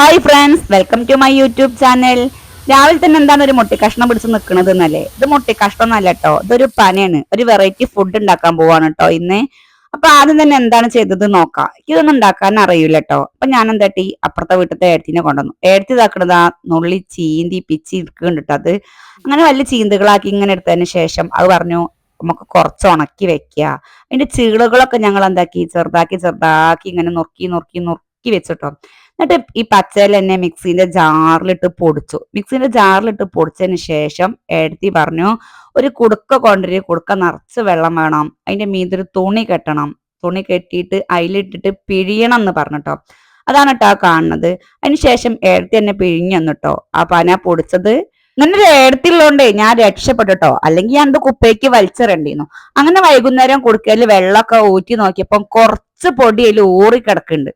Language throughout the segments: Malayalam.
Hi friends, welcome to my YouTube channel. രാവിലെ തന്നെ എന്താണ് ഒരു മുട്ടിക്കഷ്ണം പിടിച്ച് നിൽക്കുന്നത് എന്നല്ലേ? ഇത് മുട്ടിക്കഷ്ണം എന്നല്ല കേട്ടോ, ഇതൊരു പനയാണ്. ഒരു വെറൈറ്റി ഫുഡ് ഉണ്ടാക്കാൻ പോവാണ് കേട്ടോ ഇന്ന്. അപ്പൊ ആദ്യം തന്നെ എന്താണ് ചെയ്തത് നോക്കാം. ഇതൊന്നും ഉണ്ടാക്കാൻ അറിയില്ല കേട്ടോ. അപ്പൊ ഞാൻ എന്താട്ടി അപ്പുറത്തെ വീട്ടിലത്തെ ഏടത്തിനെ കൊണ്ടുവന്നു. ഏടത്തി ഇതാക്കണതാ നുള്ളി ചീന്തി പിച്ചി ഇരിക്കുന്നുണ്ട് കേട്ടോ. അത് അങ്ങനെ വലിയ ചീന്തുകളാക്കി ഇങ്ങനെ എടുത്തതിന് ശേഷം അത് പറഞ്ഞു നമുക്ക് കുറച്ച് ഉണക്കി വെക്കുക. അതിന്റെ ചീളുകളൊക്കെ ഞങ്ങൾ എന്താക്കി ചെറുതാക്കി ചെറുതാക്കി ഇങ്ങനെ നുറുക്കി നുറുക്കി നുറുക്കി വെച്ചിട്ടോ. എന്നിട്ട് ഈ പച്ചയിൽ തന്നെ മിക്സിന്റെ ജാറിലിട്ട് പൊടിച്ചതിന് ശേഷം ഏടത്തി പറഞ്ഞു ഒരു കുടുക്ക കൊണ്ടുവരും, കുടുക്ക നിറച്ച് വെള്ളം വേണം, അതിന്റെ മീതൊരു തുണി കെട്ടണം, തുണി കെട്ടിയിട്ട് അതിലിട്ടിട്ട് പിഴിയണം എന്ന് പറഞ്ഞിട്ടോ. അതാണ് കേട്ടോ കാണുന്നത്. അതിനുശേഷം ഏടത്തി തന്നെ പിഴിഞ്ഞു തന്നിട്ടോ ആ പന പൊടിച്ചത്. ഇങ്ങനെ ഒരു ഏടത്തിലുള്ളതുകൊണ്ടേ ഞാൻ രക്ഷപ്പെട്ടിട്ടോ, അല്ലെങ്കിൽ ഞാൻ കുപ്പയ്ക്ക് വലിച്ചെറിയണ്ടിരുന്നു. അങ്ങനെ വൈകുന്നേരം കുടുക്കയിൽ വെള്ളമൊക്കെ ഊറ്റി നോക്കിയപ്പം കുറച്ച് പൊടി അതിൽ ഊറി കിടക്കുന്നുണ്ട്.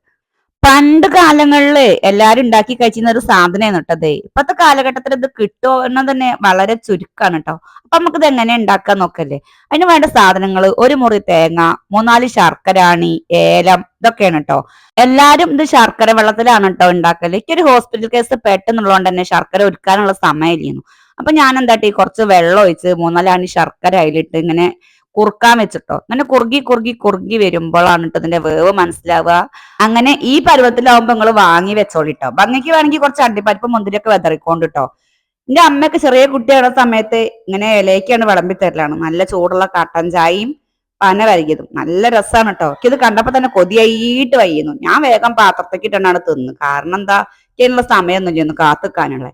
പണ്ട് കാലങ്ങളില് എല്ലാരും ഉണ്ടാക്കി കഴിച്ചിരുന്ന ഒരു സാധനമാണ് കേട്ടത്. ഇപ്പത്തെ കാലഘട്ടത്തിൽ ഇത് കിട്ടുമോ എന്നത് തന്നെ വളരെ ചുരുക്കാണ് കേട്ടോ. അപ്പൊ നമുക്ക് ഇത് എങ്ങനെ ഉണ്ടാക്കാൻ നോക്കല്ലേ. അതിന് വേണ്ട സാധനങ്ങൾ ഒരു മുറി തേങ്ങ, 3-4 ശർക്കരാണി, ഏലം, ഇതൊക്കെയാണ് കേട്ടോ. എല്ലാരും ഇത് ശർക്കര വെള്ളത്തിലാണ് കേട്ടോ ഉണ്ടാക്കല്. എനിക്കൊരു ഹോസ്പിറ്റൽ കേസ് പെട്ടെന്നുള്ളതുകൊണ്ട് തന്നെ ശർക്കര ഒരുക്കാനുള്ള സമയമില്ലായിരുന്നു. അപ്പൊ ഞാൻ എന്താട്ടി കുറച്ച് വെള്ളം ഒഴിച്ച് 3-4 ശർക്കര അതിലിട്ട് ഇങ്ങനെ കുറുക്കാൻ വെച്ചിട്ടോ. അങ്ങനെ കുറുകി കുറുകി കുറുകി വരുമ്പോഴാണ് കേട്ടോ ഇതിന്റെ വേവ് മനസ്സിലാവുക. അങ്ങനെ ഈ പരുവത്തിലാവുമ്പോ നിങ്ങൾ വാങ്ങി വെച്ചോളിട്ടോ. ഭംഗിക്ക് വേണമെങ്കിൽ കുറച്ച് അണ്ടിപ്പരിപ്പ് മുന്തിരിയൊക്കെ വെതറിക്കൊണ്ടിട്ടോ. എന്റെ അമ്മയൊക്കെ ചെറിയ കുട്ടിയായ സമയത്ത് ഇങ്ങനെ ഇലയ്ക്കാണ് വിളമ്പി തരലാണ്. നല്ല ചൂടുള്ള കട്ടൻ ചായയും പന വരികതും നല്ല രസമാണ് കേട്ടോ. ഇത് കണ്ടപ്പോ തന്നെ കൊതിയായിട്ട് വയ്യുന്നു. ഞാൻ വേഗം പാത്രത്തേക്ക് ഇട്ടാണ് തിന്ന്. കാരണം എന്താ, ഇതിനുള്ള സമയമൊന്നും ചെയ്യുന്നു കാത്തിക്കാനുള്ള.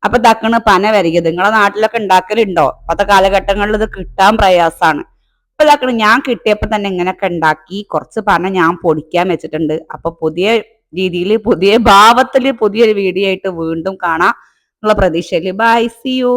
അപ്പൊ ഇതാക്കണ് പന വരികത്. നിങ്ങളെ നാട്ടിലൊക്കെ ഉണ്ടാക്കലുണ്ടോ? ഇപ്പത്തെ കാലഘട്ടങ്ങളിൽ ഇത് കിട്ടാൻ പ്രയാസമാണ്. അപ്പൊ ഇതാക്കണം, ഞാൻ കിട്ടിയപ്പോ തന്നെ ഇങ്ങനെയൊക്കെ ഉണ്ടാക്കി കുറച്ച് പന ഞാൻ പൊടിക്കാൻ വെച്ചിട്ടുണ്ട്. അപ്പൊ പുതിയ രീതിയിൽ പുതിയ ഭാവത്തില് പുതിയൊരു വീഡിയോ ആയിട്ട് വീണ്ടും കാണാം എന്നുള്ള പ്രതീക്ഷയില്. By, C U.